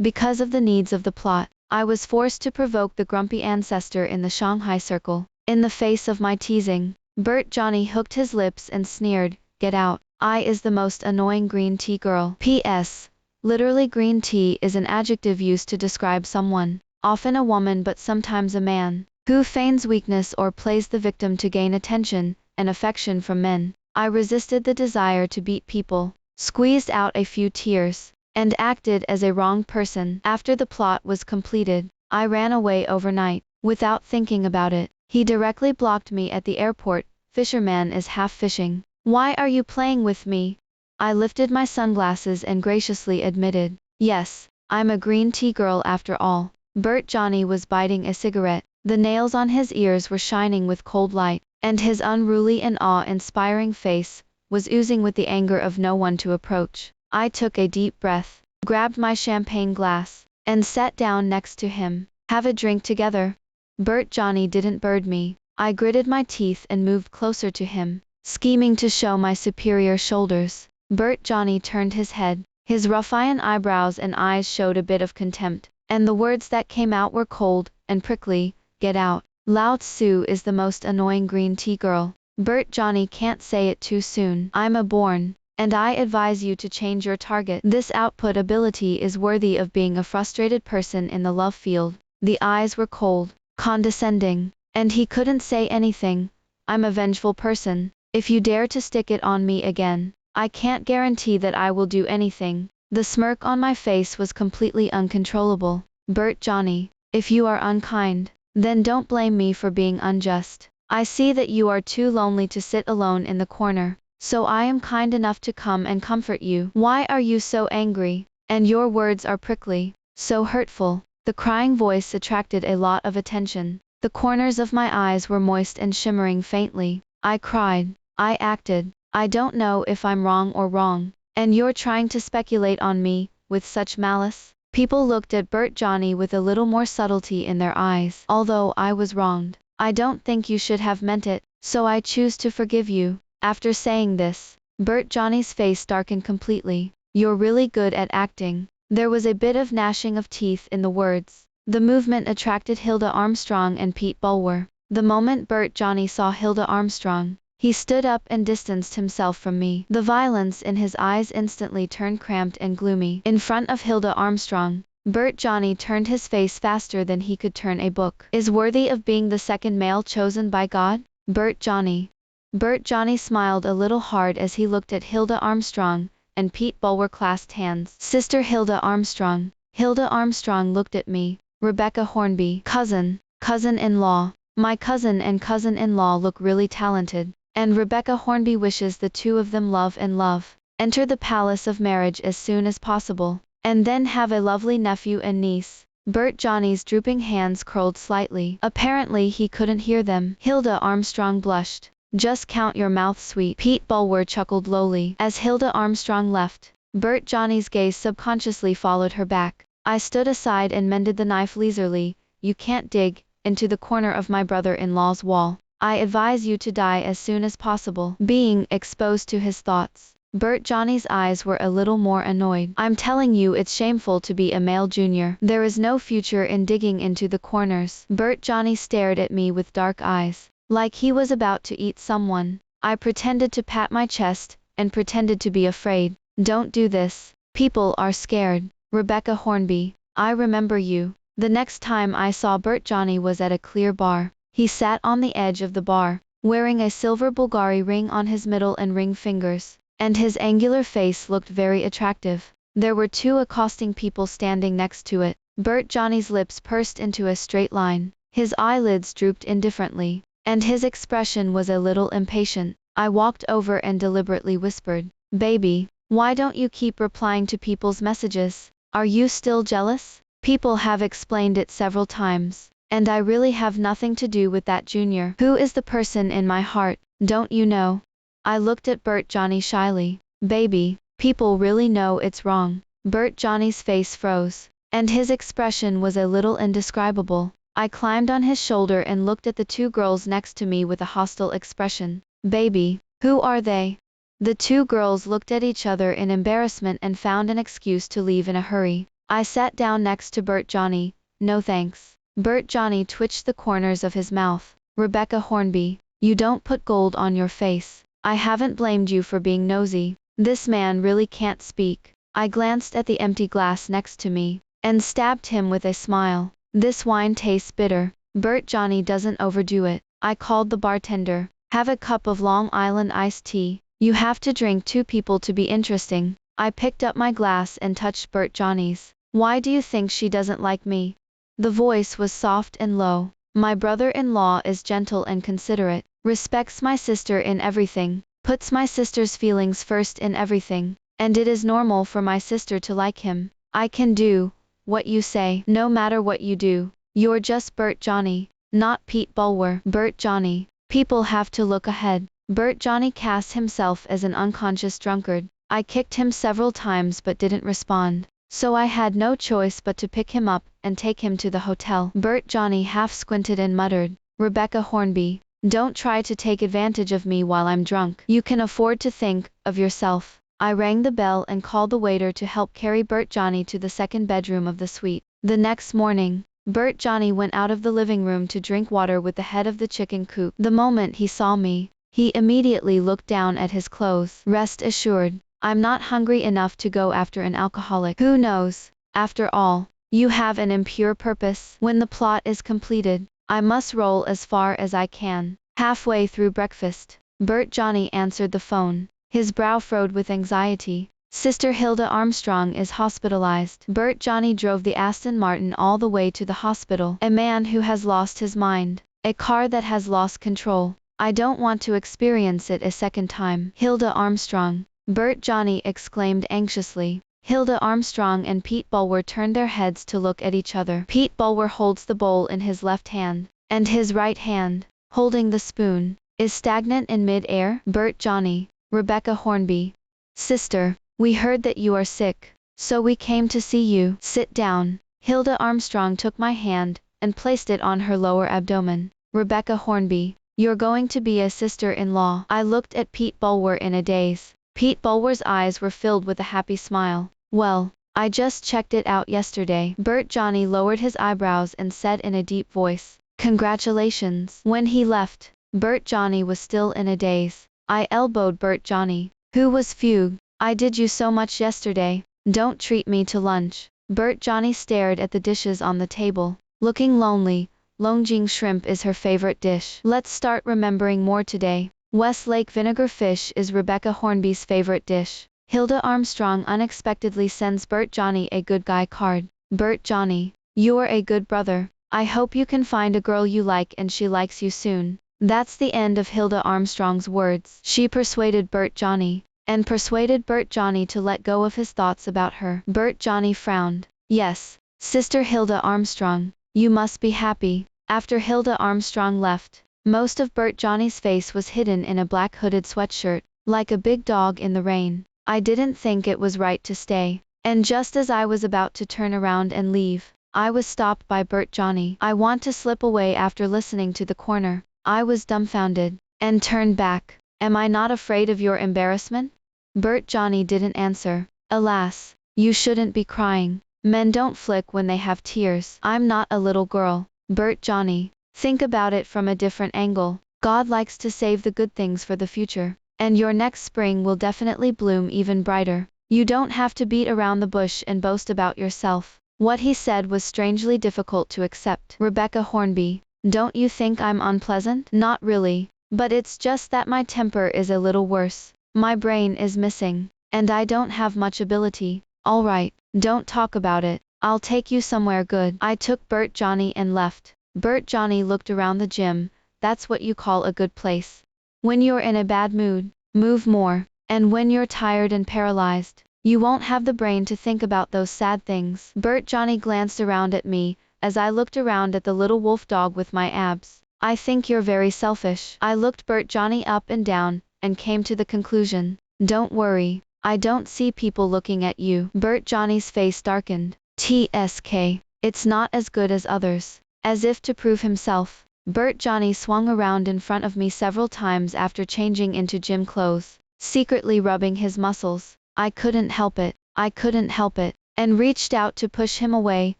Because of the needs of the plot, I was forced to provoke the grumpy ancestor in the Shanghai circle. In the face of my teasing, Bert Johnny hooked his lips and sneered, "Get out. I is the most annoying green tea girl." P.S. Literally, green tea is an adjective used to describe someone, often a woman but sometimes a man, who feigns weakness or plays the victim to gain attention and affection from men. I resisted the desire to beat people, squeezed out a few tears, and acted as a wronged person. After the plot was completed, I ran away overnight, without thinking about it. He directly blocked me at the airport. "Fisherman is half fishing. Why are you playing with me?" I lifted my sunglasses and graciously admitted, "Yes, I'm a green tea girl after all." Bert Johnny was biting a cigarette. The nails on his ears were shining with cold light, and his unruly and awe-inspiring face was oozing with the anger of no one to approach. I took a deep breath, grabbed my champagne glass, and sat down next to him. "Have a drink together." Bert Johnny didn't bird me. I gritted my teeth and moved closer to him, scheming to show my superior shoulders. Bert Johnny turned his head. His ruffian eyebrows and eyes showed a bit of contempt, and the words that came out were cold and prickly. "Get out. Lao Tzu is the most annoying green tea girl." Bert Johnny can't say it too soon. I'm a born, and I advise you to change your target. This output ability is worthy of being a frustrated person in the love field. The eyes were cold, condescending, and he couldn't say anything. "I'm a vengeful person. If you dare to stick it on me again, I can't guarantee that I will do anything." The smirk on my face was completely uncontrollable. "Bert Johnny, if you are unkind, then don't blame me for being unjust. I see that you are too lonely to sit alone in the corner, so I am kind enough to come and comfort you." "Why are you so angry? And your words are prickly, so hurtful." The crying voice attracted a lot of attention. The corners of my eyes were moist and shimmering faintly. I cried. I acted. "I don't know if I'm wrong or wrong, and you're trying to speculate on me with such malice." People looked at Bert Johnny with a little more subtlety in their eyes. "Although I was wronged, I don't think you should have meant it, so I choose to forgive you." After saying this, Bert Johnny's face darkened completely. "You're really good at acting." There was a bit of gnashing of teeth in the words. The movement attracted Hilda Armstrong and Pete Bulwer. The moment Bert Johnny saw Hilda Armstrong, he stood up and distanced himself from me. The violence in his eyes instantly turned cramped and gloomy. In front of Hilda Armstrong, Bert Johnny turned his face faster than he could turn a book. "Is worthy of being the second male chosen by God, Bert Johnny." Bert Johnny smiled a little hard as he looked at Hilda Armstrong, and Pete Bulwer clasped hands. "Sister Hilda Armstrong." Hilda Armstrong looked at me. "Rebecca Hornby, cousin-in-law. My cousin and cousin-in-law look really talented, and Rebecca Hornby wishes the two of them love and love. Enter the palace of marriage as soon as possible, and then have a lovely nephew and niece." Bert Johnny's drooping hands curled slightly. Apparently he couldn't hear them. Hilda Armstrong blushed. "Just count your mouth, sweet." Pete Bulwer chuckled lowly. As Hilda Armstrong left, Bert Johnny's gaze subconsciously followed her back. I stood aside and mended the knife leisurely. "You can't dig into the corner of my brother-in-law's wall. I advise you to die as soon as possible." Being exposed to his thoughts, Bert Johnny's eyes were a little more annoyed. "I'm telling you, it's shameful to be a male junior. There is no future in digging into the corners." Bert Johnny stared at me with dark eyes, like he was about to eat someone. I pretended to pat my chest, and pretended to be afraid. "Don't do this. People are scared. Rebecca Hornby, I remember you." The next time I saw Bert Johnny was at a clear bar. He sat on the edge of the bar, wearing a silver Bulgari ring on his middle and ring fingers, and his angular face looked very attractive. There were two accosting people standing next to it. Bert Johnny's lips pursed into a straight line, his eyelids drooped indifferently, and his expression was a little impatient. I walked over and deliberately whispered, "Baby, why don't you keep replying to people's messages? Are you still jealous?" People have explained it several times, and I really have nothing to do with that junior. Who is the person in my heart, don't you know? I looked at Bert Johnny shyly. "Baby, people really know it's wrong." Bert Johnny's face froze, and his expression was a little indescribable. I climbed on his shoulder and looked at the two girls next to me with a hostile expression. "Baby, who are they?" The two girls looked at each other in embarrassment and found an excuse to leave in a hurry. I sat down next to Bert Johnny. No thanks. Bert Johnny twitched the corners of his mouth. Rebecca Hornby, you don't put gold on your face. I haven't blamed you for being nosy. This man really can't speak. I glanced at the empty glass next to me, and stabbed him with a smile. This wine tastes bitter. Bert Johnny doesn't overdo it. I called the bartender. Have a cup of Long Island iced tea. You have to drink 2 people to be interesting. I picked up my glass and touched Bert Johnny's. Why do you think she doesn't like me? The voice was soft and low. My brother-in-law is gentle and considerate, respects my sister in everything, puts my sister's feelings first in everything, and it is normal for my sister to like him. I can do what you say, no matter what you do. You're just Bert Johnny, not Pete Bulwer. Bert Johnny. People have to look ahead. Bert Johnny cast himself as an unconscious drunkard. I kicked him several times but didn't respond, so I had no choice but to pick him up and take him to the hotel. Bert Johnny half squinted and muttered, Rebecca Hornby, don't try to take advantage of me while I'm drunk. You can afford to think of yourself. I rang the bell and called the waiter to help carry Bert Johnny to the second bedroom of the suite. The next morning, Bert Johnny went out of the living room to drink water with the head of the chicken coop. The moment he saw me, he immediately looked down at his clothes. Rest assured, I'm not hungry enough to go after an alcoholic. Who knows? After all, you have an impure purpose. When the plot is completed, I must roll as far as I can. Halfway through breakfast, Bert Johnny answered the phone. His brow furrowed with anxiety. Sister Hilda Armstrong is hospitalized. Bert Johnny drove the Aston Martin all the way to the hospital. A man who has lost his mind. A car that has lost control. I don't want to experience it a second time. Hilda Armstrong. Bert Johnny exclaimed anxiously. Hilda Armstrong and Pete Bulwer turned their heads to look at each other. Pete Bulwer holds the bowl in his left hand, and his right hand, holding the spoon, is stagnant in mid-air. Bert Johnny. Rebecca Hornby. Sister, we heard that you are sick, so we came to see you. Sit down. Hilda Armstrong took my hand and placed it on her lower abdomen. Rebecca Hornby, you're going to be a sister-in-law. I looked at Pete Bulwer in a daze. Pete Bulwer's eyes were filled with a happy smile. Well, I just checked it out yesterday. Bert Johnny lowered his eyebrows and said in a deep voice, Congratulations. When he left, Bert Johnny was still in a daze. I elbowed Bert Johnny, who was fugue. I did you so much yesterday. Don't treat me to lunch. Bert Johnny stared at the dishes on the table, looking lonely. Longjing shrimp is her favorite dish. Let's start remembering more today. Westlake vinegar fish is Rebecca Hornby's favorite dish. Hilda Armstrong unexpectedly sends Bert Johnny a good guy card. Bert Johnny, you're a good brother. I hope you can find a girl you like and she likes you soon. That's the end of Hilda Armstrong's words. She persuaded Bert Johnny, and persuaded Bert Johnny to let go of his thoughts about her. Bert Johnny frowned. Yes, Sister Hilda Armstrong, you must be happy. After Hilda Armstrong left, most of Bert Johnny's face was hidden in a black hooded sweatshirt, like a big dog in the rain. I didn't think it was right to stay, and just as I was about to turn around and leave, I was stopped by Bert Johnny. I want to slip away after listening to the corner. I was dumbfounded, and turned back. Am I not afraid of your embarrassment? Bert Johnny didn't answer. Alas, you shouldn't be crying. Men don't flick when they have tears. I'm not a little girl. Bert Johnny, think about it from a different angle. God likes to save the good things for the future, and your next spring will definitely bloom even brighter. You don't have to beat around the bush and boast about yourself. What he said was strangely difficult to accept. Rebecca Hornby, don't you think I'm unpleasant? Not really, but it's just that my temper is a little worse. My brain is missing, and I don't have much ability. All right, don't talk about it. I'll take you somewhere good. I took Bert Johnny and left. Bert Johnny looked around the gym. That's what you call a good place. When you're in a bad mood, move more. And when you're tired and paralyzed, you won't have the brain to think about those sad things. Bert Johnny glanced around at me, as I looked around at the little wolf dog with my abs. I think you're very selfish. I looked Bert Johnny up and down, and came to the conclusion. Don't worry, I don't see people looking at you. Bert Johnny's face darkened. TSK, it's not as good as others. As if to prove himself, Bert Johnny swung around in front of me several times after changing into gym clothes, secretly rubbing his muscles. I couldn't help it. I couldn't help it. and reached out to push him away.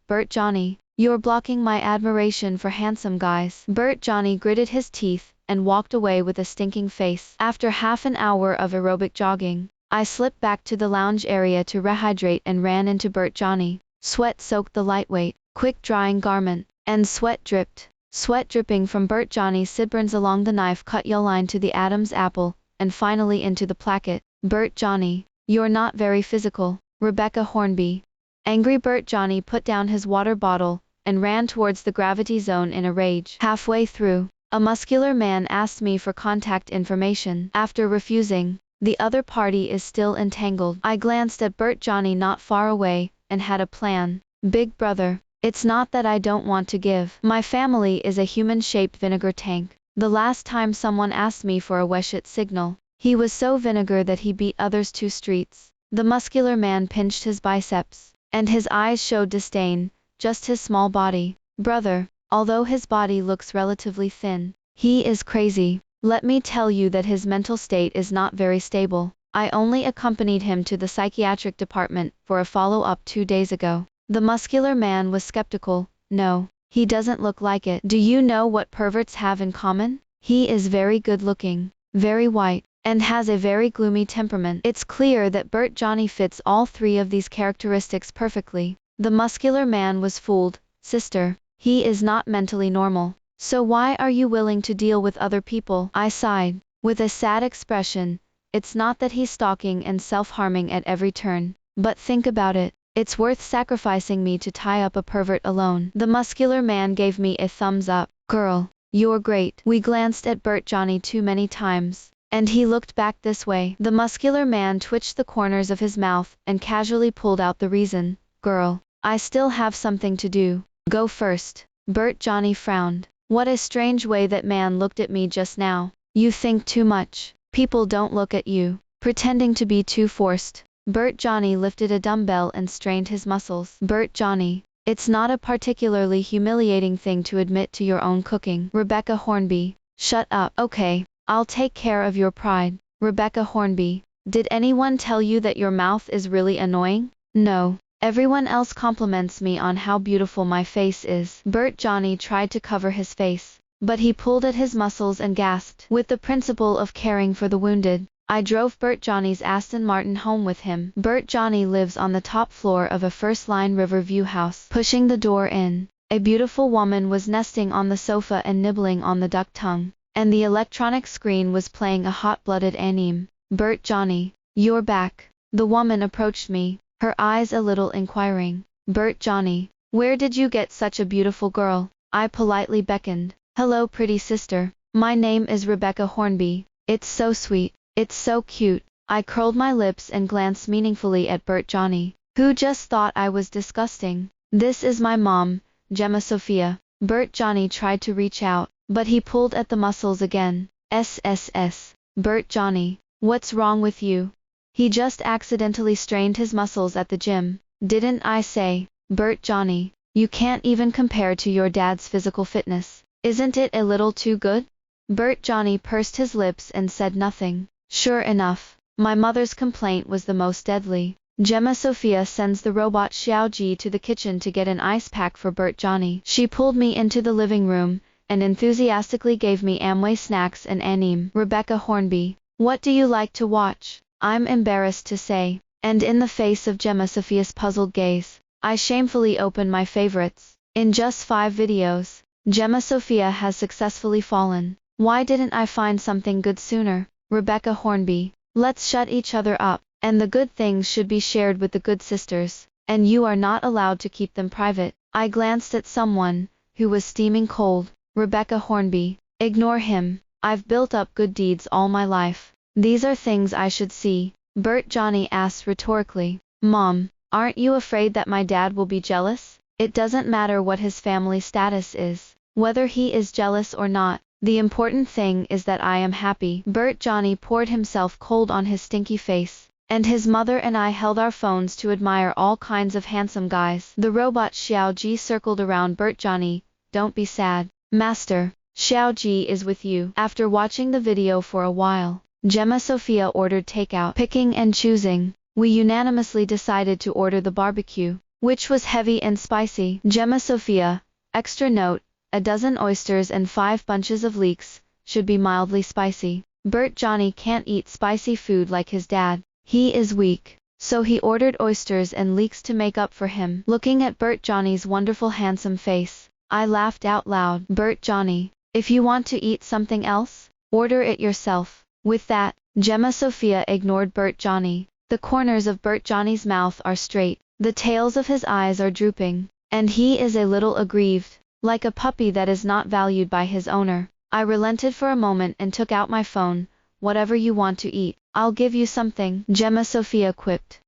Bert Johnny, you're blocking my admiration for handsome guys. Bert Johnny gritted his teeth and walked away with a stinking face. After half an hour of aerobic jogging, I slipped back to the lounge area to rehydrate and ran into Bert Johnny. Sweat soaked the lightweight, quick-drying garment, and sweat dripped. Sweat dripping from Bert Johnny's sideburns along the knife-cut yellow line to the Adam's apple, and finally into the placket. Bert Johnny, you're not very physical. Rebecca Hornby. Angry Bert Johnny put down his water bottle and ran towards the gravity zone in a rage. Halfway through, a muscular man asked me for contact information. After refusing, the other party is still entangled. I glanced at Bert Johnny not far away and had a plan. Big brother, it's not that I don't want to give. My family is a human-shaped vinegar tank. The last time someone asked me for a Weshit signal, he was so vinegar that he beat others 2 streets. The muscular man pinched his biceps, and his eyes showed disdain, just his small body. Brother, although his body looks relatively thin, he is crazy. Let me tell you that his mental state is not very stable. I only accompanied him to the psychiatric department for a follow-up 2 days ago. The muscular man was skeptical. No, he doesn't look like it. Do you know what perverts have in common? He is very good-looking, very white, and has a very gloomy temperament. It's clear that Bert Johnny fits all 3 of these characteristics perfectly. The muscular man was fooled. Sister, he is not mentally normal. So why are you willing to deal with other people? I sighed, with a sad expression. It's not that he's stalking and self-harming at every turn, but think about it. It's worth sacrificing me to tie up a pervert alone. The muscular man gave me a thumbs up. Girl, you're great. We glanced at Bert Johnny too many times, and he looked back this way. The muscular man twitched the corners of his mouth and casually pulled out the reason. Girl, I still have something to do. Go first. Bert Johnny frowned. What a strange way that man looked at me just now. You think too much. People don't look at you, pretending to be too forced. Bert Johnny lifted a dumbbell and strained his muscles. Bert Johnny, it's not a particularly humiliating thing to admit to your own cooking. Rebecca Hornby, shut up. Okay, I'll take care of your pride. Rebecca Hornby, did anyone tell you that your mouth is really annoying? No. Everyone else compliments me on how beautiful my face is. Bert Johnny tried to cover his face, but he pulled at his muscles and gasped. With the principle of caring for the wounded, I drove Bert Johnny's Aston Martin home with him. Bert Johnny lives on the top floor of a first-line Riverview house. Pushing the door in, a beautiful woman was nesting on the sofa and nibbling on the duck tongue, and the electronic screen was playing a hot-blooded anime. Bert Johnny, you're back. The woman approached me, her eyes a little inquiring. Bert Johnny, where did you get such a beautiful girl? I politely beckoned. Hello pretty sister, my name is Rebecca Hornby. It's so sweet, it's so cute. I curled my lips and glanced meaningfully at Bert Johnny, who just thought I was disgusting. This is my mom, Gemma Sophia. Bert Johnny tried to reach out, but he pulled at the muscles again. SSS. Bert Johnny, what's wrong with you? He just accidentally strained his muscles at the gym. Didn't I say? Bert Johnny, you can't even compare to your dad's physical fitness. Isn't it a little too good? Bert Johnny pursed his lips and said nothing. Sure enough, my mother's complaint was the most deadly. Gemma Sophia sends the robot Xiao Ji to the kitchen to get an ice pack for Bert Johnny. She pulled me into the living room and enthusiastically gave me Amway snacks and anime. Rebecca Hornby, what do you like to watch? I'm embarrassed to say, and in the face of Gemma Sophia's puzzled gaze, I shamefully opened my favorites. In just 5 videos, Gemma Sophia has successfully fallen. Why didn't I find something good sooner? Rebecca Hornby, let's shut each other up, and the good things should be shared with the good sisters, and you are not allowed to keep them private. I glanced at someone who was steaming cold. Rebecca Hornby, ignore him. I've built up good deeds all my life. These are things I should see. Bert Johnny asked rhetorically. Mom, aren't you afraid that my dad will be jealous? It doesn't matter what his family status is, whether he is jealous or not. The important thing is that I am happy. Bert Johnny poured himself cold on his stinky face, and his mother and I held our phones to admire all kinds of handsome guys. The robot Xiao Ji circled around Bert Johnny. Don't be sad, Master. Xiao Ji is with you. After watching the video for a while, Gemma Sophia ordered takeout. Picking and choosing, we unanimously decided to order the barbecue, which was heavy and spicy. Gemma Sophia, extra note, a dozen oysters and 5 bunches of leeks, should be mildly spicy. Bert Johnny can't eat spicy food like his dad. He is weak. So he ordered oysters and leeks to make up for him. Looking at Bert Johnny's wonderful handsome face, I laughed out loud. Bert Johnny, if you want to eat something else, order it yourself. With that, Gemma Sophia ignored Bert Johnny. The corners of Bert Johnny's mouth are straight, the tails of his eyes are drooping, and he is a little aggrieved, like a puppy that is not valued by his owner. I relented for a moment and took out my phone. Whatever you want to eat, I'll give you something, Gemma Sophia quipped.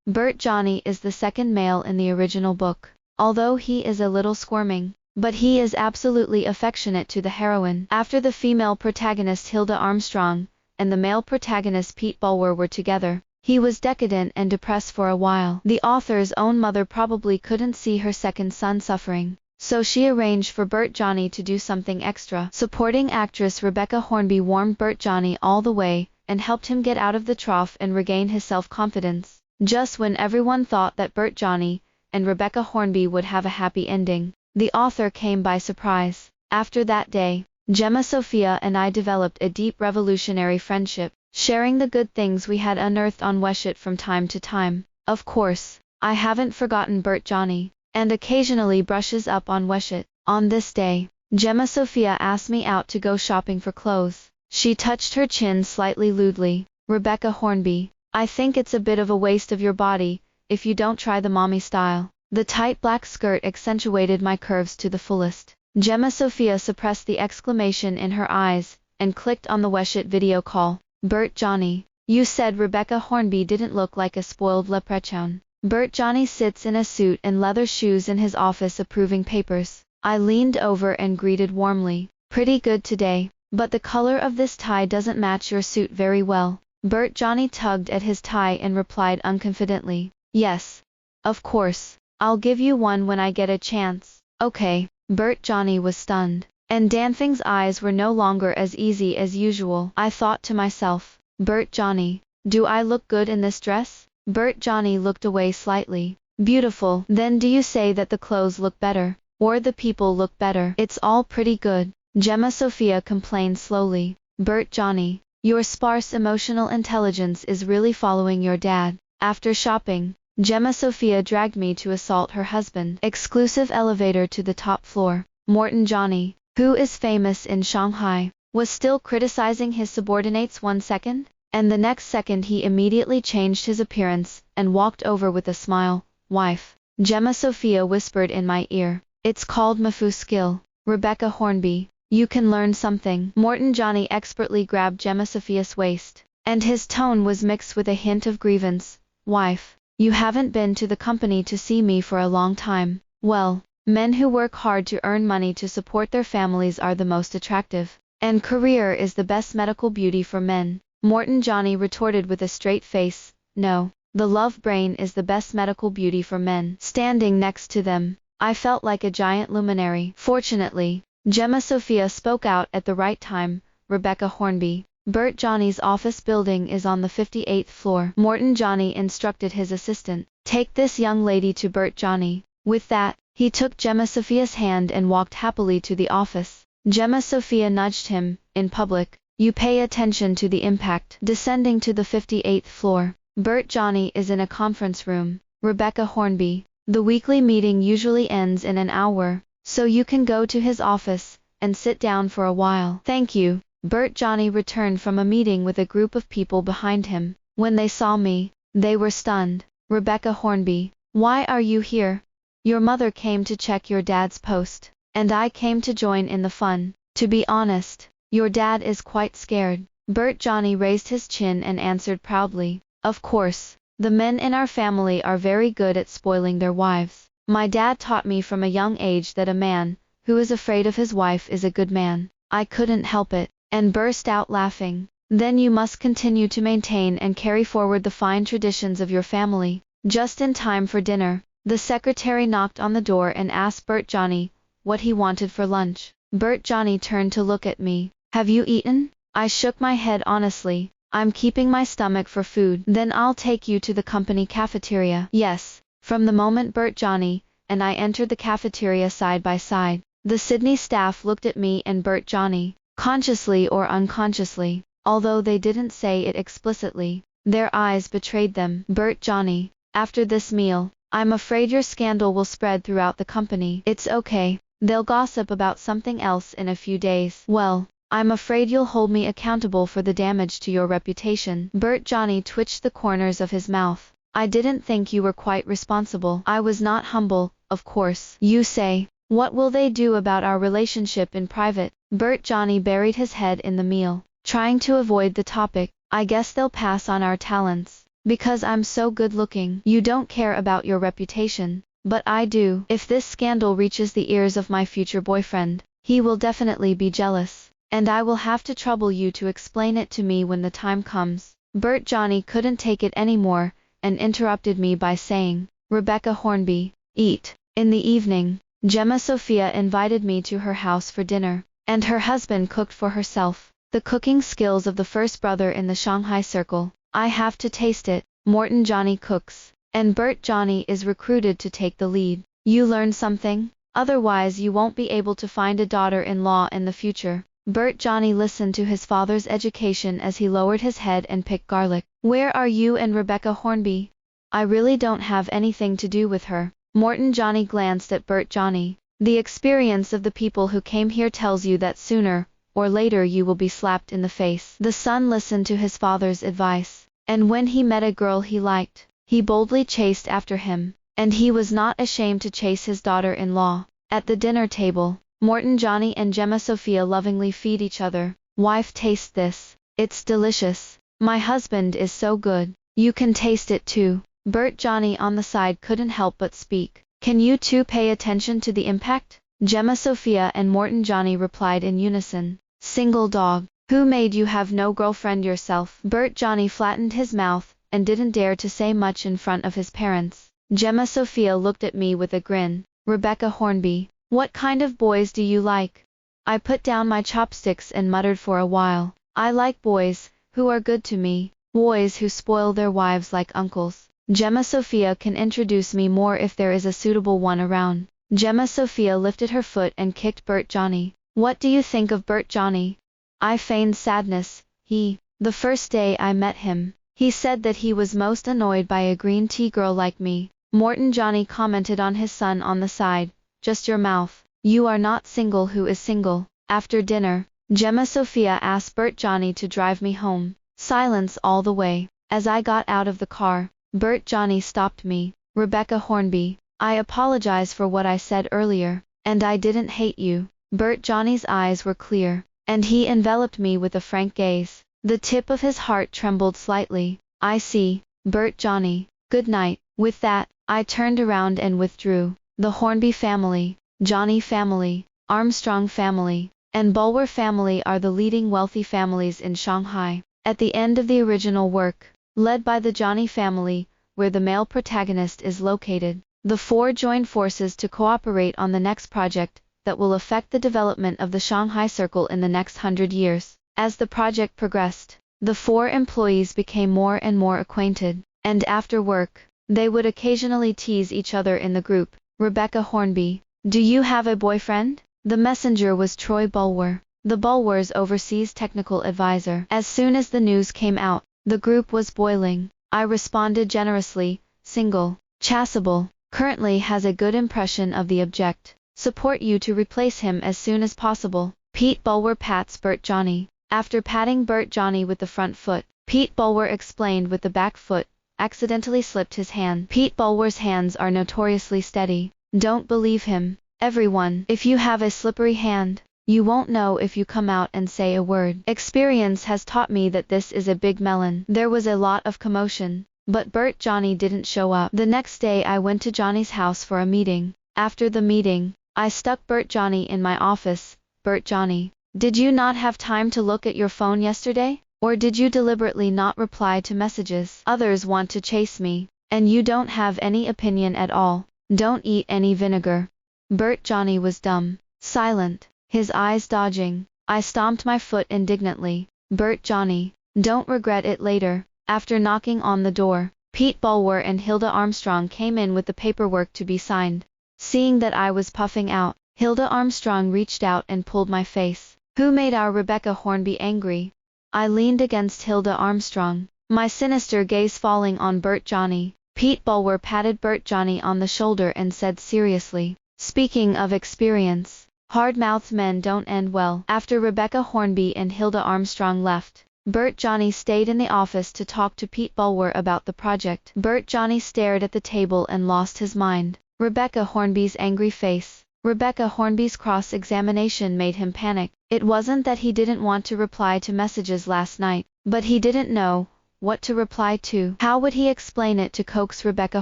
Bert Johnny is the second male in the original book, although he is a little squirming, but he is absolutely affectionate to the heroine. After the female protagonist Hilda Armstrong and the male protagonist Pete Bulwer were together, he was decadent and depressed for a while. The author's own mother probably couldn't see her second son suffering, so she arranged for Bert Johnny to do something extra. Supporting actress Rebecca Hornby warmed Bert Johnny all the way, and helped him get out of the trough and regain his self-confidence. Just when everyone thought that Bert Johnny and Rebecca Hornby would have a happy ending, the author came by surprise. After that day, Gemma Sophia and I developed a deep revolutionary friendship, sharing the good things we had unearthed on Weshit from time to time. Of course, I haven't forgotten Bert Johnny, and occasionally brushes up on Weshit. On this day, Gemma Sophia asked me out to go shopping for clothes. She touched her chin slightly lewdly. Rebecca Hornby, I think it's a bit of a waste of your body, if you don't try the mommy style. The tight black skirt accentuated my curves to the fullest. Gemma Sophia suppressed the exclamation in her eyes, and clicked on the Weshit video call. Bert Johnny, you said Rebecca Hornby didn't look like a spoiled leprechaun. Bert Johnny sits in a suit and leather shoes in his office approving papers. I leaned over and greeted warmly. Pretty good today, but the color of this tie doesn't match your suit very well. Bert Johnny tugged at his tie and replied unconfidently. Yes, of course, I'll give you one when I get a chance. Okay. Bert Johnny was stunned, and Danfing's eyes were no longer as easy as usual. I thought to myself, Bert Johnny, do I look good in this dress? Bert Johnny looked away slightly. Beautiful. Then do you say that the clothes look better, or the people look better? It's all pretty good, Gemma Sophia complained slowly. Bert Johnny, your sparse emotional intelligence is really following your dad. After shopping, Gemma Sophia dragged me to assault her husband. Exclusive elevator to the top floor. Morton Johnny, who is famous in Shanghai, was still criticizing his subordinates 1 second, and the next second he immediately changed his appearance and walked over with a smile. Wife, Gemma Sophia whispered in my ear. It's called Mafu skill. Rebecca Hornby, you can learn something. Morton Johnny expertly grabbed Gemma Sophia's waist, and his tone was mixed with a hint of grievance. Wife, you haven't been to the company to see me for a long time. Well, men who work hard to earn money to support their families are the most attractive, and career is the best medical beauty for men. Morton Johnny retorted with a straight face. No, the love brain is the best medical beauty for men. Standing next to them, I felt like a giant luminary. Fortunately, Gemma Sophia spoke out at the right time. Rebecca Hornby, Bert Johnny's office building is on the 58th floor. Morton Johnny instructed his assistant, take this young lady to Bert Johnny. With that, he took Gemma Sophia's hand and walked happily to the office. Gemma Sophia nudged him. In public, you pay attention to the impact. Descending to the 58th floor, Bert Johnny is in a conference room. Rebecca Hornby, the weekly meeting usually ends in an hour, so you can go to his office and sit down for a while. Thank you. Bert Johnny returned from a meeting with a group of people behind him. When they saw me, they were stunned. Rebecca Hornby, why are you here? Your mother came to check your dad's post, and I came to join in the fun. To be honest, your dad is quite scared. Bert Johnny raised his chin and answered proudly. Of course, the men in our family are very good at spoiling their wives. My dad taught me from a young age that a man who is afraid of his wife is a good man. I couldn't help it, and burst out laughing. Then you must continue to maintain and carry forward the fine traditions of your family. Just in time for dinner, the secretary knocked on the door and asked Bert Johnny what he wanted for lunch. Bert Johnny turned to look at me. Have you eaten? I shook my head honestly. I'm keeping my stomach for food. Then I'll take you to the company cafeteria. Yes. From the moment Bert Johnny and I entered the cafeteria side by side, the Sydney staff looked at me and Bert Johnny, consciously or unconsciously, although they didn't say it explicitly. Their eyes betrayed them. Bert Johnny, after this meal, I'm afraid your scandal will spread throughout the company. It's okay. They'll gossip about something else in a few days. Well, I'm afraid you'll hold me accountable for the damage to your reputation. Bert Johnny twitched the corners of his mouth. I didn't think you were quite responsible. I was not humble, of course. You say, what will they do about our relationship in private? Bert Johnny buried his head in the meal, trying to avoid the topic. I guess they'll pass on our talents. Because I'm so good looking. You don't care about your reputation. But I do. If this scandal reaches the ears of my future boyfriend, he will definitely be jealous. And I will have to trouble you to explain it to me when the time comes. Bert Johnny couldn't take it anymore, and interrupted me by saying, Rebecca Hornby, eat. In the evening, Gemma Sophia invited me to her house for dinner, and her husband cooked for herself. The cooking skills of the first brother in the Shanghai circle. I have to taste it. Morton Johnny cooks, and Bert Johnny is recruited to take the lead. You learn something? Otherwise you won't be able to find a daughter-in-law in the future. Bert Johnny listened to his father's education as he lowered his head and picked garlic. Where are you and Rebecca Hornby? I really don't have anything to do with her. Morton Johnny glanced at Bert Johnny. The experience of the people who came here tells you that sooner or later you will be slapped in the face. The son listened to his father's advice, and when he met a girl he liked, he boldly chased after him, and he was not ashamed to chase his daughter-in-law. At the dinner table, Morton Johnny and Gemma Sophia lovingly feed each other. Wife, taste this. It's delicious. My husband is so good. You can taste it too. Bert Johnny on the side couldn't help but speak. Can you two pay attention to the impact? Gemma Sophia and Morton Johnny replied in unison. Single dog. Who made you have no girlfriend yourself? Bert Johnny flattened his mouth, and didn't dare to say much in front of his parents. Gemma Sophia looked at me with a grin. Rebecca Hornby, what kind of boys do you like? I put down my chopsticks and muttered for a while. I like boys who are good to me, boys who spoil their wives like uncles. Gemma Sophia can introduce me more if there is a suitable one around. Gemma Sophia lifted her foot and kicked Bert Johnny. What do you think of Bert Johnny? I feigned sadness. The first day I met him, he said that he was most annoyed by a green tea girl like me. Morton Johnny commented on his son on the side. Just your mouth. You are not single. Who is single? After dinner, Gemma Sophia asked Bert Johnny to drive me home. Silence all the way. As I got out of the car, Bert Johnny stopped me. Rebecca Hornby, I apologize for what I said earlier, and I didn't hate you. Bert Johnny's eyes were clear, and he enveloped me with a frank gaze. The tip of his heart trembled slightly. I see, Bert Johnny. Good night. With that, I turned around and withdrew. The Hornby family, Johnny family, Armstrong family, and Bulwer family are the leading wealthy families in Shanghai. At the end of the original work, led by the Johnny family, where the male protagonist is located, the four joined forces to cooperate on the next project that will affect the development of the Shanghai Circle in the next 100 years. As the project progressed, the four employees became more and more acquainted, and after work, they would occasionally tease each other in the group. Rebecca Hornby, do you have a boyfriend? The messenger was Troy Bulwer, the Bulwers' overseas technical advisor. As soon as the news came out, the group was boiling. I responded generously, single, chastable, currently has a good impression of the object. Support you to replace him as soon as possible. Pete Bulwer pats Bert Johnny. After patting Bert Johnny with the front foot, Pete Bulwer explained with the back foot, accidentally slipped his hand. Pete Bulwer's hands are notoriously steady. Don't believe him, everyone. If you have a slippery hand, you won't know if you come out and say a word. Experience has taught me that this is a big melon. There was a lot of commotion, but Bert Johnny didn't show up. The next day I went to Johnny's house for a meeting. After the meeting, I stuck Bert Johnny in my office. Bert Johnny, did you not have time to look at your phone yesterday? Or did you deliberately not reply to messages? Others want to chase me, and you don't have any opinion at all. Don't eat any vinegar. Bert Johnny was dumb, silent, his eyes dodging. I stomped my foot indignantly. Bert Johnny, Don't regret it later. After knocking on the door, Pete Bulwer and Hilda Armstrong came in with the paperwork to be signed. Seeing that I was puffing out, Hilda Armstrong reached out and pulled my face. Who made our Rebecca Hornby angry? I leaned against Hilda Armstrong, my sinister gaze falling on Bert Johnny. Pete Bulwer patted Bert Johnny on the shoulder and said seriously, "Speaking of experience, hard-mouthed men don't end well." After Rebecca Hornby and Hilda Armstrong left, Bert Johnny stayed in the office to talk to Pete Bulwer about the project. Bert Johnny stared at the table and lost his mind. Rebecca Hornby's angry face, Rebecca Hornby's cross-examination made him panic. It wasn't that he didn't want to reply to messages last night, but he didn't know what to reply to. How would he explain it to coax Rebecca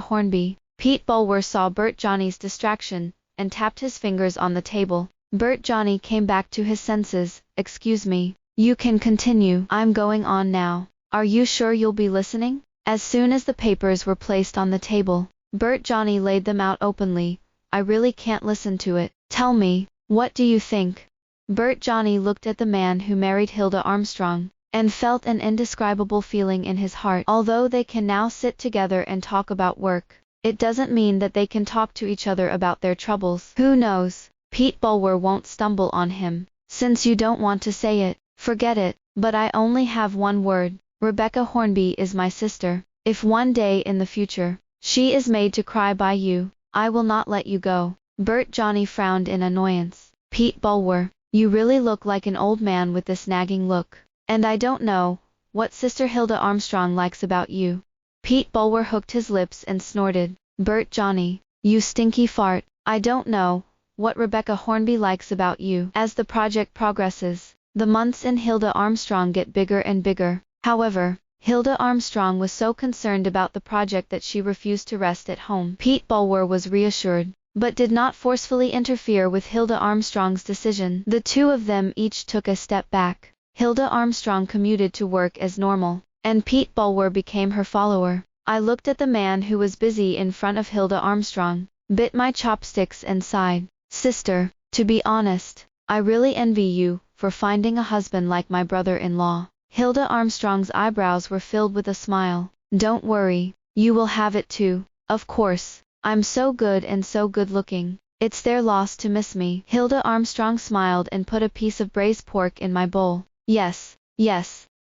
Hornby? Pete Bulwer saw Bert Johnny's distraction and tapped his fingers on the table. Bert Johnny came back to his senses. "Excuse me. You can continue. I'm going on now. Are you sure you'll be listening?" As soon as the papers were placed on the table, Bert Johnny laid them out openly. "I really can't listen to it. Tell me, what do you think?" Bert Johnny looked at the man who married Hilda Armstrong, and felt an indescribable feeling in his heart. Although they can now sit together and talk about work, it doesn't mean that they can talk to each other about their troubles. Who knows? Pete Bulwer won't stumble on him. "Since you don't want to say it, forget it, but I only have one word. Rebecca Hornby is my sister. If one day in the future, she is made to cry by you, I will not let you go." Bert Johnny frowned in annoyance. "Pete Bulwer, you really look like an old man with this nagging look. And I don't know what Sister Hilda Armstrong likes about you." Pete Bulwer hooked his lips and snorted. "Bert Johnny, you stinky fart. I don't know what Rebecca Hornby likes about you." As the project progresses, the months in Hilda Armstrong get bigger and bigger. However, Hilda Armstrong was so concerned about the project that she refused to rest at home. Pete Bulwer was reassured, but did not forcefully interfere with Hilda Armstrong's decision. The two of them each took a step back. Hilda Armstrong commuted to work as normal, and Pete Bulwer became her follower. I looked at the man who was busy in front of Hilda Armstrong, bit my chopsticks and sighed. "Sister, to be honest, I really envy you for finding a husband like my brother-in-law." Hilda Armstrong's eyebrows were filled with a smile. "Don't worry, you will have it too. Of course, I'm so good and so good-looking. It's their loss to miss me." Hilda Armstrong smiled and put a piece of braised pork in my bowl. Yes,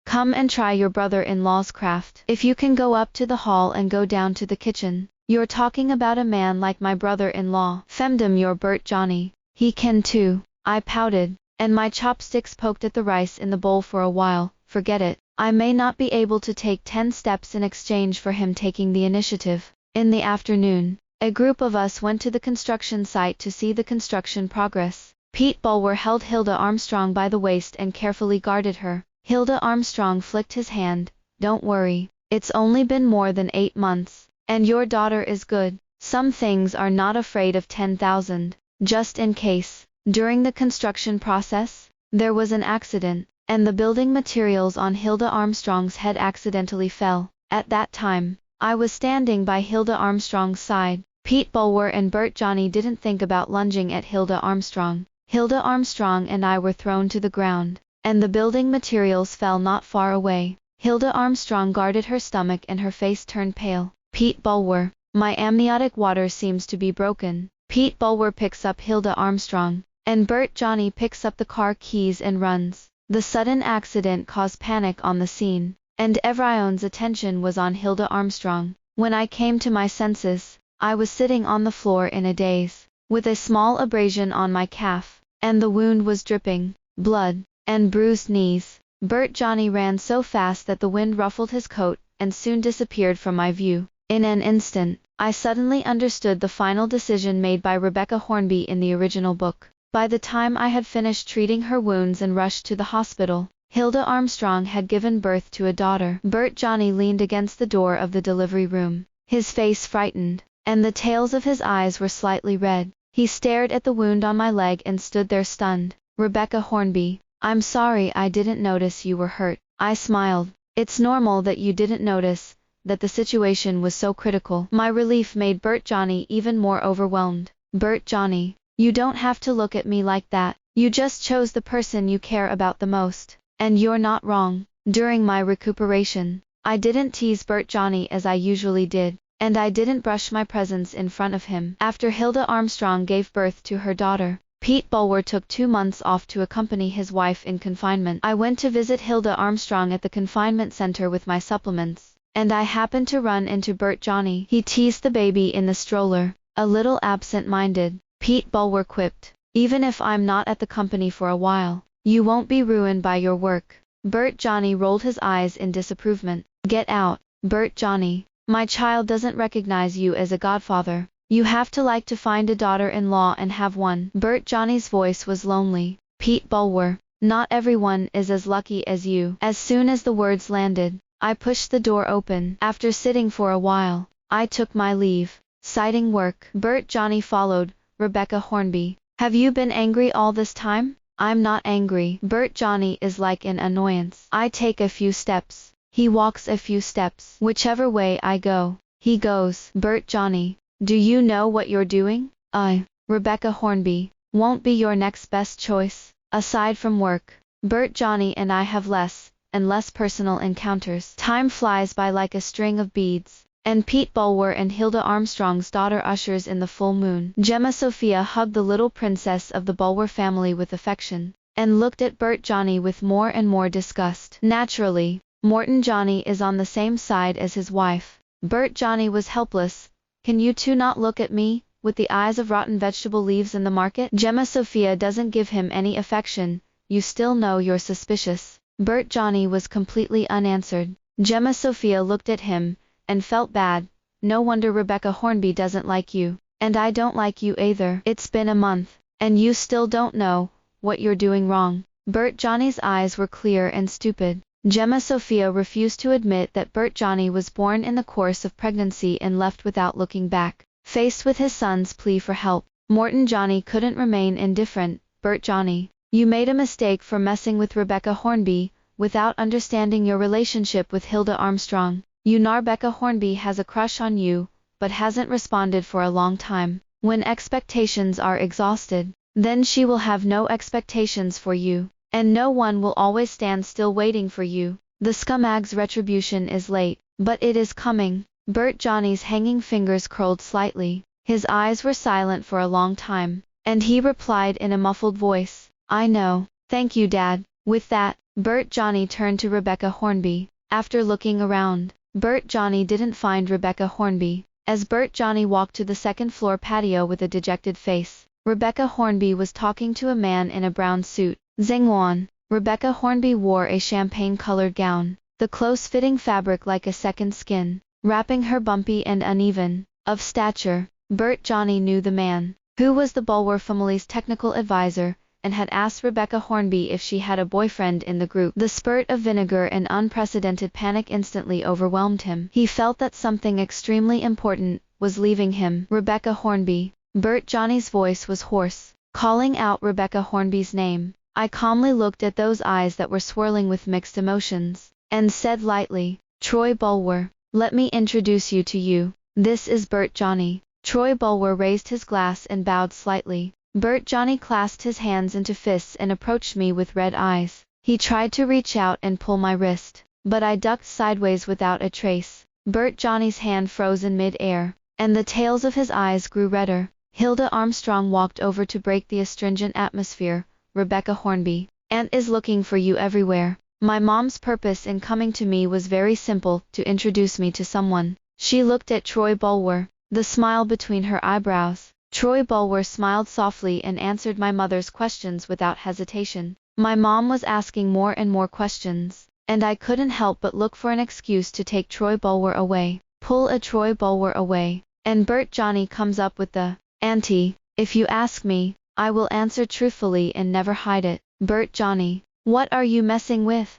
come and try your brother-in-law's craft. If you can go up to the hall and go down to the kitchen. You're talking about a man like my brother-in-law. Femdom your Bert Johnny. He can too." I pouted, and my chopsticks poked at the rice in the bowl for a while. "Forget it. I may not be able to take 10 steps in exchange for him taking the initiative." In the afternoon, a group of us went to the construction site to see the construction progress. Pete Bulwer held Hilda Armstrong by the waist and carefully guarded her. Hilda Armstrong flicked his hand. "Don't worry, it's only been more than 8 months, and your daughter is good. Some things are not afraid of 10,000, just in case." During the construction process, there was an accident, and the building materials on Hilda Armstrong's head accidentally fell. At that time, I was standing by Hilda Armstrong's side. Pete Bulwer and Bert Johnny didn't think about lunging at Hilda Armstrong. Hilda Armstrong and I were thrown to the ground, and the building materials fell not far away. Hilda Armstrong guarded her stomach and her face turned pale. "Pete Bulwer, my amniotic water seems to be broken." Pete Bulwer picks up Hilda Armstrong, and Bert Johnny picks up the car keys and runs. The sudden accident caused panic on the scene, and everyone's attention was on Hilda Armstrong. When I came to my senses, I was sitting on the floor in a daze, with a small abrasion on my calf, and the wound was dripping blood, and bruised knees. Bert Johnny ran so fast that the wind ruffled his coat, and soon disappeared from my view. In an instant, I suddenly understood the final decision made by Rebecca Hornby in the original book. By the time I had finished treating her wounds and rushed to the hospital, Hilda Armstrong had given birth to a daughter. Bert Johnny leaned against the door of the delivery room, his face frightened, and the tails of his eyes were slightly red. He stared at the wound on my leg and stood there stunned. "Rebecca Hornby, I'm sorry I didn't notice you were hurt." I smiled. "It's normal that you didn't notice that the situation was so critical." My relief made Bert Johnny even more overwhelmed. "Bert Johnny, you don't have to look at me like that. You just chose the person you care about the most, and you're not wrong." During my recuperation, I didn't tease Bert Johnny as I usually did, and I didn't brush my presence in front of him. After Hilda Armstrong gave birth to her daughter, Pete Bulwer took 2 months off to accompany his wife in confinement. I went to visit Hilda Armstrong at the confinement center with my supplements, and I happened to run into Bert Johnny. He teased the baby in the stroller, a little absent-minded. Pete Bulwer quipped, "Even if I'm not at the company for a while, you won't be ruined by your work." Bert Johnny rolled his eyes in disapproval. "Get out, Bert Johnny. My child doesn't recognize you as a godfather. You have to like to find a daughter-in-law and have one." Bert Johnny's voice was lonely. "Pete Bulwer, not everyone is as lucky as you." As soon as the words landed, I pushed the door open. After sitting for a while, I took my leave, citing work. Bert Johnny followed. "Rebecca Hornby, have you been angry all this time?" "I'm not angry." Bert Johnny is like an annoyance. I take a few steps. He walks a few steps. Whichever way I go, he goes. "Bert Johnny, do you know what you're doing?" Rebecca Hornby, won't be your next best choice, aside from work." Bert Johnny and I have less and less personal encounters. Time flies by like a string of beads, and Pete Bulwer and Hilda Armstrong's daughter ushers in the full moon. Gemma Sophia hugged the little princess of the Bulwer family with affection, and looked at Bert Johnny with more and more disgust. Naturally, Morton Johnny is on the same side as his wife. Bert Johnny was helpless. "Can you two not look at me, with the eyes of rotten vegetable leaves in the market?" Gemma Sophia doesn't give him any affection. "You still know you're suspicious." Bert Johnny was completely unanswered. Gemma Sophia looked at him, and felt bad. "No wonder Rebecca Hornby doesn't like you. And I don't like you either. It's been a month, and you still don't know what you're doing wrong." Bert Johnny's eyes were clear and stupid. Gemma Sophia refused to admit that Bert Johnny was born in the course of pregnancy and left without looking back. Faced with his son's plea for help, Morton Johnny couldn't remain indifferent. "Bert Johnny, you made a mistake for messing with Rebecca Hornby, without understanding your relationship with Hilda Armstrong. You know Rebecca Hornby has a crush on you, but hasn't responded for a long time. When expectations are exhausted, then she will have no expectations for you, and no one will always stand still waiting for you. The scumbag's retribution is late, but it is coming." Bert Johnny's hanging fingers curled slightly. His eyes were silent for a long time, and he replied in a muffled voice, "I know. Thank you, Dad." With that, Bert Johnny turned to Rebecca Hornby. After looking around, Bert Johnny didn't find Rebecca Hornby. As Bert Johnny walked to the second-floor patio with a dejected face, Rebecca Hornby was talking to a man in a brown suit. Zhengwan. Rebecca Hornby wore a champagne-colored gown, the close-fitting fabric like a second skin, wrapping her bumpy and uneven. Of stature, Bert Johnny knew the man, who was the Bulwer family's technical advisor, and had asked Rebecca Hornby if she had a boyfriend in the group. The spurt of vinegar and unprecedented panic instantly overwhelmed him. He felt that something extremely important was leaving him. "Rebecca Hornby." Bert Johnny's voice was hoarse, calling out Rebecca Hornby's name. I calmly looked at those eyes that were swirling with mixed emotions, and said lightly, "Troy Bulwer, let me introduce you to you. This is Bert Johnny." Troy Bulwer raised his glass and bowed slightly. Bert Johnny clasped his hands into fists and approached me with red eyes. He tried to reach out and pull my wrist, but I ducked sideways without a trace. Bert Johnny's hand froze in mid-air, and the tails of his eyes grew redder. Hilda Armstrong walked over to break the astringent atmosphere. "Rebecca Hornby, Aunt is looking for you everywhere. My mom's purpose in coming to me was very simple, to introduce me to someone." She looked at Troy Bulwer, the smile between her eyebrows. Troy Bulwer smiled softly and answered my mother's questions without hesitation. My mom was asking more and more questions, and I couldn't help but look for an excuse to take Troy Bulwer away. Pull a Troy Bulwer away, and Bert Johnny comes up with the, "Auntie, if you ask me, I will answer truthfully and never hide it." "Bert Johnny, what are you messing with?"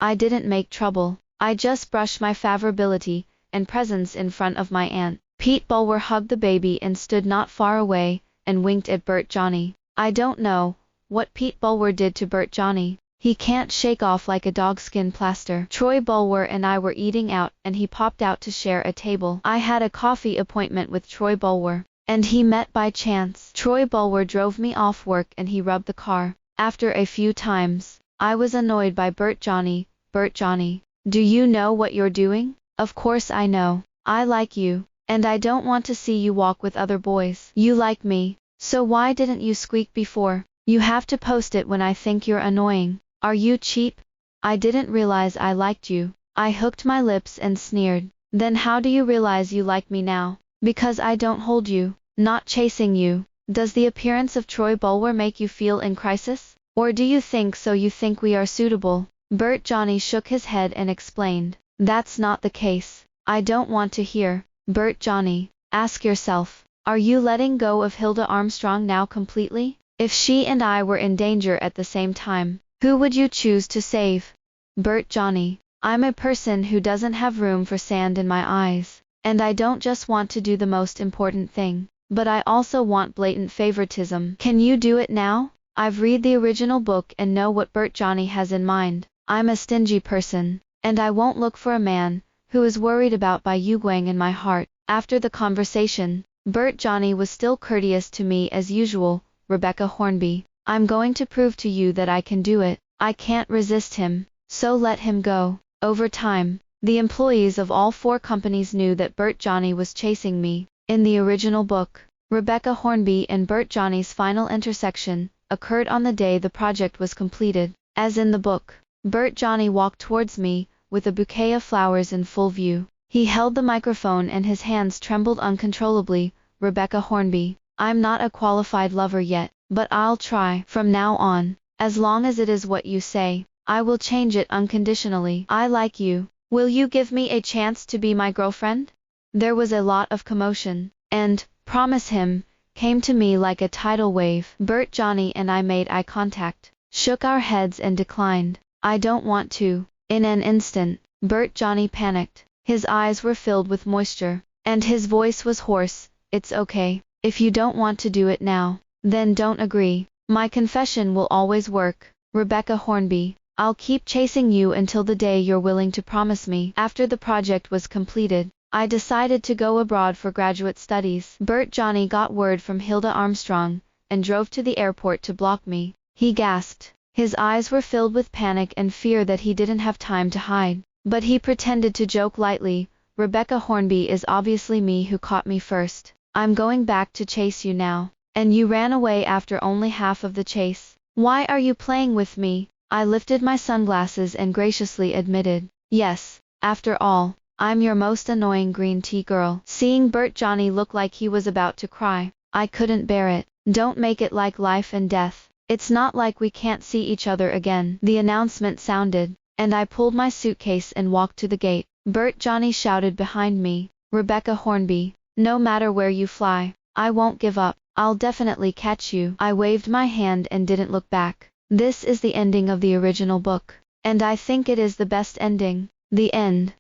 "I didn't make trouble. I just brushed my favorability and presence in front of my aunt." Pete Bulwer hugged the baby and stood not far away, and winked at Bert Johnny. I don't know what Pete Bulwer did to Bert Johnny. He can't shake off like a dogskin plaster. Troy Bulwer and I were eating out, and he popped out to share a table. I had a coffee appointment with Troy Bulwer, and he met by chance. Troy Bulwer drove me off work and he rubbed the car. After a few times, I was annoyed by Bert Johnny, Bert Johnny. Do you know what you're doing? Of course I know. I like you. And I don't want to see you walk with other boys. You like me. So why didn't you squeak before? You have to post it when I think you're annoying. Are you cheap? I didn't realize I liked you. I hooked my lips and sneered. Then how do you realize you like me now? Because I don't hold you. Not chasing you. Does the appearance of Troy Bulwer make you feel in crisis? Or do you think so you think we are suitable? Bert Johnny shook his head and explained. That's not the case. I don't want to hear. Bert Johnny, ask yourself, are you letting go of Hilda Armstrong now completely? If she and I were in danger at the same time, who would you choose to save? Bert Johnny, I'm a person who doesn't have room for sand in my eyes. And I don't just want to do the most important thing, but I also want blatant favoritism. Can you do it now? I've read the original book and know what Bert Johnny has in mind. I'm a stingy person, and I won't look for a man who is worried about Bai Yuguang in my heart. After the conversation, Bert Johnny was still courteous to me as usual. Rebecca Hornby, I'm going to prove to you that I can do it. I can't resist him, so let him go. Over time, the employees of all 4 companies knew that Bert Johnny was chasing me. In the original book, Rebecca Hornby and Bert Johnny's final intersection occurred on the day the project was completed. As in the book, Bert Johnny walked towards me, with a bouquet of flowers in full view. He held the microphone and his hands trembled uncontrollably. Rebecca Hornby, I'm not a qualified lover yet, but I'll try. From now on, as long as it is what you say, I will change it unconditionally. I like you. Will you give me a chance to be my girlfriend? There was a lot of commotion, and, promise him, came to me like a tidal wave. Bert Johnny and I made eye contact, shook our heads and declined. I don't want to. In an instant, Bert Johnny panicked. His eyes were filled with moisture, and his voice was hoarse. It's okay. If you don't want to do it now, then don't agree. My confession will always work. Rebecca Hornby, I'll keep chasing you until the day you're willing to promise me. After the project was completed, I decided to go abroad for graduate studies. Bert Johnny got word from Hilda Armstrong, and drove to the airport to block me. He gasped. His eyes were filled with panic and fear that he didn't have time to hide. But he pretended to joke lightly. Rebecca Hornby, is obviously me who caught me first. I'm going back to chase you now. And you ran away after only half of the chase. Why are you playing with me? I lifted my sunglasses and graciously admitted, yes, after all, I'm your most annoying green tea girl. Seeing Bert Johnny look like he was about to cry, I couldn't bear it. Don't make it like life and death. It's not like we can't see each other again. The announcement sounded, and I pulled my suitcase and walked to the gate. Bert Johnny shouted behind me, Rebecca Hornby, no matter where you fly, I won't give up. I'll definitely catch you. I waved my hand and didn't look back. This is the ending of the original book, and I think it is the best ending. The end.